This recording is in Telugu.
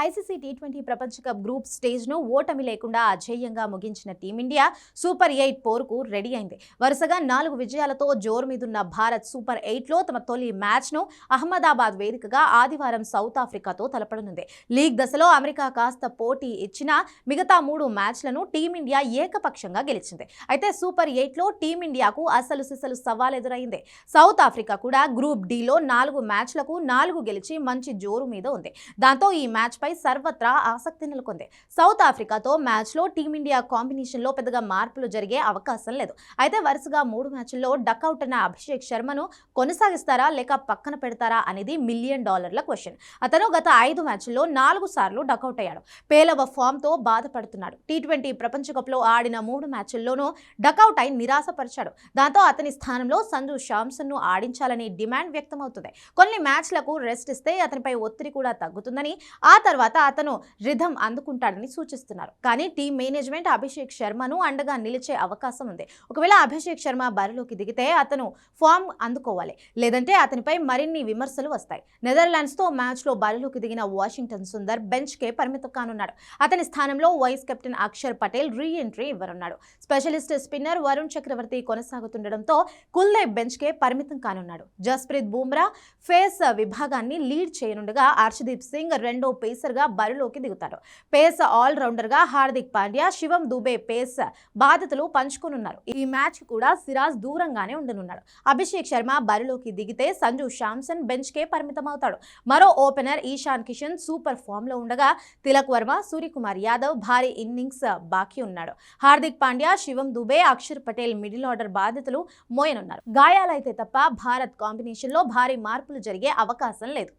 ఐసీసీ టీ20 ప్రపంచ కప్ గ్రూప్ స్టేజ్ను ఓటమి లేకుండా అజేయంగా ముగించిన టీమిండియా సూపర్ 8 పోరుకు రెడీ అయింది. వరుసగా 4 విజయాలతో జోరు మీదున్న భారత్ సూపర్ 8లో తమ తొలి మ్యాచ్ను అహ్మదాబాద్ వేదికగా ఆదివారం సౌత్ ఆఫ్రికాతో తలపడనుంది. లీగ్ దశలో అమెరికా కాస్త పోటీ ఇచ్చినా మిగతా 3 మ్యాచ్లను టీమిండియా ఏకపక్షంగా గెలిచింది. అయితే సూపర్ 8లో టీమిండియాకు అసలు సిసలు సవాల్ ఎదురైంది. సౌత్ ఆఫ్రికా కూడా గ్రూప్ డిలో 4 మ్యాచ్లకు 4 గెలిచి మంచి జోరు మీద ఉంది. దాంతో ఈ మ్యాచ్ పై సర్వత్రా ఆసక్తి నెలకొంది. సౌత్ ఆఫ్రికాతో మ్యాచ్లో టీమిండియా కాంబినేషన్లో పెద్దగా మార్పులు జరిగే అవకాశం లేదు. అయితే వరుసగా 3 మ్యాచ్ల్లో డకౌట్ అయిన అభిషేక్ శర్మను కొనసాగిస్తారా లేక పక్కన పెడతారా అనేది $1 మిలియన్ క్వశ్చన్. అతను గత 5 మ్యాచ్ల్లో 4 సార్లు డకౌట్ అయ్యాడు. పేలవ ఫామ్తో బాధపడుతున్నాడు. టీ20 ప్రపంచ కప్లో ఆడిన 3 మ్యాచ్ల్లోనూ డకౌట్ అయి నిరాశపరిచాడు. దాంతో అతని స్థానంలో సంజు శాంసన్ను ఆడించాలని డిమాండ్ వ్యక్తమవుతుంది. కొన్ని మ్యాచ్లకు రెస్ట్ ఇస్తే అతనిపై ఒత్తిడి కూడా తగ్గుతుందని, ఆ తర్వాత అతను రిథం అందుకుంటాడని సూచిస్తున్నారు. కానీ టీం మేనేజ్మెంట్ అభిషేక్ శర్మను అండగా నిలిచే అవకాశం ఉంది. ఒకవేళ అభిషేక్ శర్మ బరిలోకి దిగితే అతను ఫామ్ అందుకోవాలి, లేదంటే అతనిపై మరిన్ని విమర్శలు వస్తాయి. నెదర్లాండ్స్తో మ్యాచ్లో బరిలోకి దిగిన వాషింగ్టన్ సుందర్ బెంచ్కే పరిమితం కానున్నాడు. అతని స్థానంలో vice captain Axar Patel re entry ఇవ్వనున్నాడు. స్పెషలిస్ట్ స్పిన్నర్ వరుణ్ చక్రవర్తి కొనసాగుతుండటంతో కుల్దీప్ బెంచ్కే పరిమితం కానున్నాడు. జస్ప్రీత్ బుమ్రా పేస్ విభాగాన్ని లీడ్ చేయనుండగా హర్షదీప్ సింగ్ రెండో పేసర్గా బరిలోకి దిగుతారు. పేస్ ఆల్రౌండర్గా హార్దిక్ పాండ్యా, శివం దుబే పేస్ బాధ్యతలు పంచుకోనున్నారు. ఈ మ్యాచ్ కూడా సిరాజ్ దూరంగానే ఉండనున్నాడు. అభిషేక్ శర్మ బరిలోకి దిగితే సంజు శాంసన్ బెంచ్కే పరిమితమవుతాడు. మరో ఓపెనర్ ఈశాన్ కిషన్ సూపర్ ఫామ్లో ఉండగా తిలక్ వర్మ, సూర్యకుమార్ యాదవ్ భారీ ఇన్నింగ్స్ బాకీ ఉన్నాడు. హార్దిక్ పాండ్యా, శివం దుబే, అక్షర్ పటేల్ మిడిల్ ఆర్డర్ బాధ్యతలు మోయనున్నారు. గాయాలైతే తప్ప భారత్ కాంబినేషన్లో భారీ మార్పులు జరిగే అవకాశం లేదు.